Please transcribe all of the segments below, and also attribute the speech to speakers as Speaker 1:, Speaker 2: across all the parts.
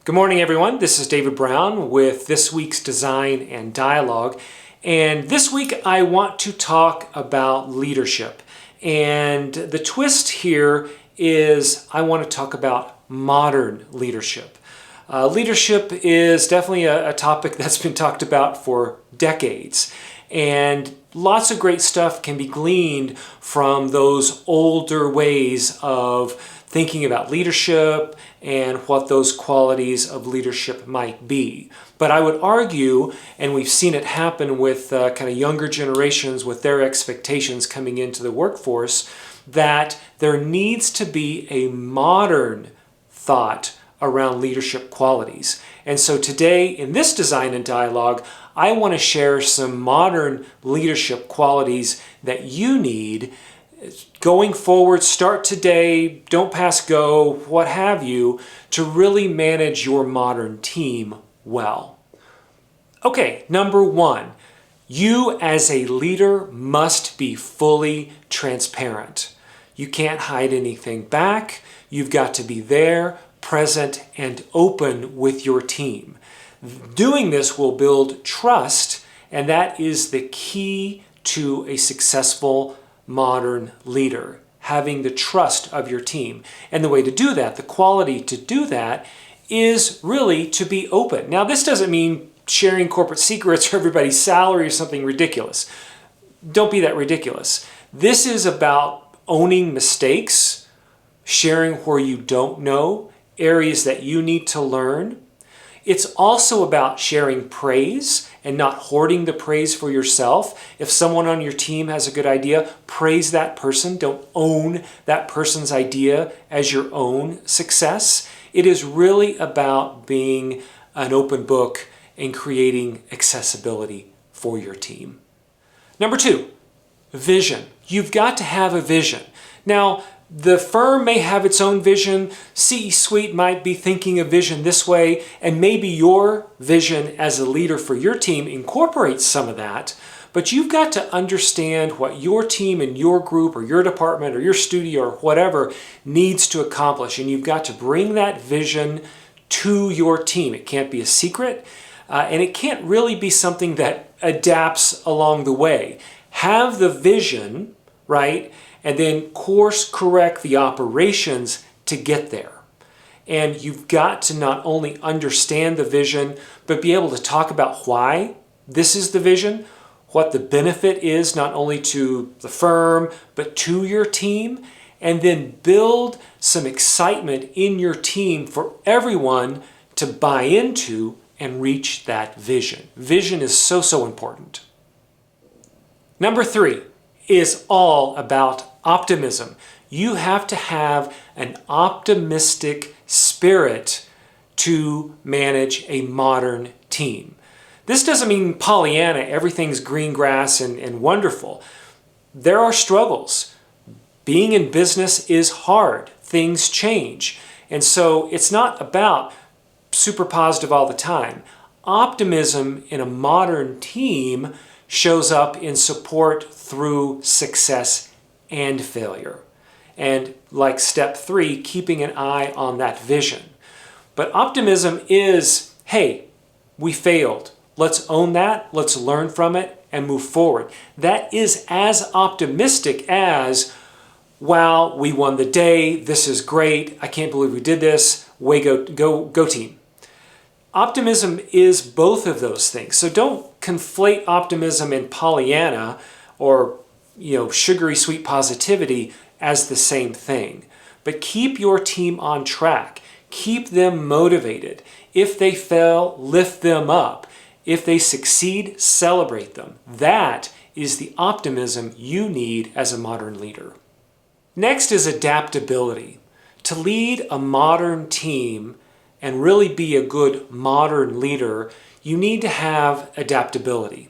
Speaker 1: Good morning, everyone. This is David Brown with this week's Design and Dialogue. And this week I want to talk about leadership. And the twist here is I want to talk about modern leadership. Leadership is definitely a topic that's been talked about for decades. And lots of great stuff can be gleaned from those older ways of thinking about leadership and what those qualities of leadership might be. But I would argue, and we've seen it happen with kind of younger generations with their expectations coming into the workforce, that there needs to be a modern thought around leadership qualities. And so today in this Design and Dialogue, I want to share some modern leadership qualities that you need going forward. Start today, don't pass go, what have you, to really manage your modern team well. Okay, number one, you as a leader must be fully transparent. You can't hide anything back. You've got to be there, present, and open with your team. Doing this will build trust, and that is the key to a successful modern leader, having the trust of your team. And the way to do that, the quality to do that, is really to be open. Now, this doesn't mean sharing corporate secrets or everybody's salary or something ridiculous. Don't be that ridiculous. This is about owning mistakes, sharing where you don't know, areas that you need to learn. It's also about sharing praise and not hoarding the praise for yourself. If someone on your team has a good idea, praise that person. Don't own that person's idea as your own success. It is really about being an open book and creating accessibility for your team. Number two, vision. You've got to have a vision. Now, the firm may have its own vision, C-suite might be thinking a vision this way, and maybe your vision as a leader for your team incorporates some of that, but you've got to understand what your team and your group or your department or your studio or whatever needs to accomplish, and you've got to bring that vision to your team. It can't be a secret, and it can't really be something that adapts along the way. Have the vision, right? And then course correct the operations to get there. And you've got to not only understand the vision, but be able to talk about why this is the vision, what the benefit is not only to the firm, but to your team, and then build some excitement in your team for everyone to buy into and reach that vision. Vision is so important. Number three is all about optimism. You have to have an optimistic spirit to manage a modern team. This doesn't mean Pollyanna, everything's green grass and wonderful. There are struggles. Being in business is hard. Things change. And so it's not about super positive all the time. Optimism in a modern team shows up in support through success and failure. And like step three, keeping an eye on that vision. But optimism is, hey, we failed. Let's own that, let's learn from it, and move forward. That is as optimistic as, wow, we won the day, this is great, I can't believe we did this, way go team. Optimism is both of those things. So don't conflate optimism and Pollyanna or sugary sweet positivity as the same thing. But keep your team on track. Keep them motivated. If they fail, lift them up. If they succeed, celebrate them. That is the optimism you need as a modern leader. Next is adaptability. To lead a modern team and really be a good modern leader, you need to have adaptability.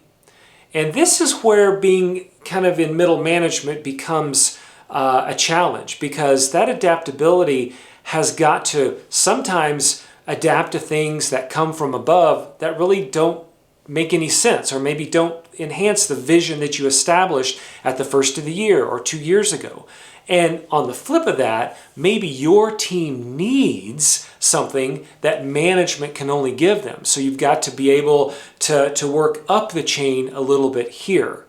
Speaker 1: And this is where being kind of in middle management becomes a challenge, because that adaptability has got to sometimes adapt to things that come from above that really don't make any sense, or maybe don't enhance the vision that you established at the first of the year or 2 years ago. And on the flip of that, maybe your team needs something that management can only give them. So you've got to be able to work up the chain a little bit here.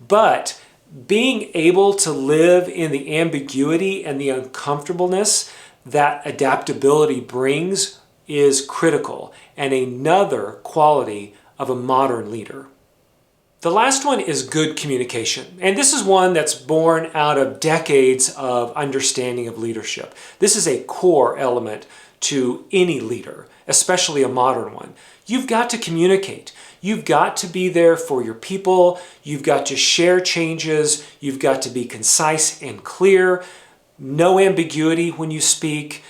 Speaker 1: But being able to live in the ambiguity and the uncomfortableness that adaptability brings is critical and another quality of a modern leader. The last one is good communication. And this is one that's born out of decades of understanding of leadership. This is a core element to any leader, especially a modern one. You've got to communicate. You've got to be there for your people. You've got to share changes. You've got to be concise and clear. No ambiguity when you speak.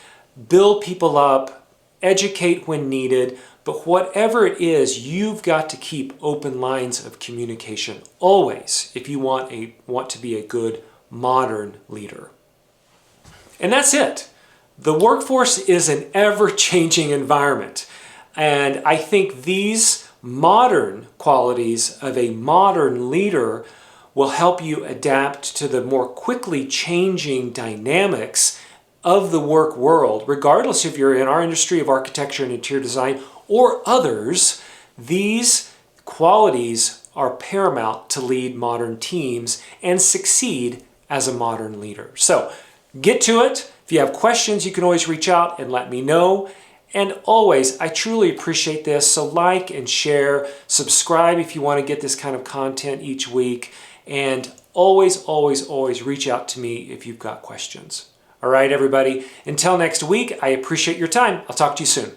Speaker 1: Build people up. Educate when needed. But whatever it is, you've got to keep open lines of communication always if you want to be a good modern leader. And that's it. The workforce is an ever-changing environment. And I think these modern qualities of a modern leader will help you adapt to the more quickly changing dynamics of the work world, regardless if you're in our industry of architecture and interior design or others. These qualities are paramount to lead modern teams and succeed as a modern leader. So get to it. If you have questions, you can always reach out and let me know. And always, I truly appreciate this. So like and share, subscribe if you want to get this kind of content each week. And always, always, always reach out to me if you've got questions. All right, everybody. Until next week, I appreciate your time. I'll talk to you soon.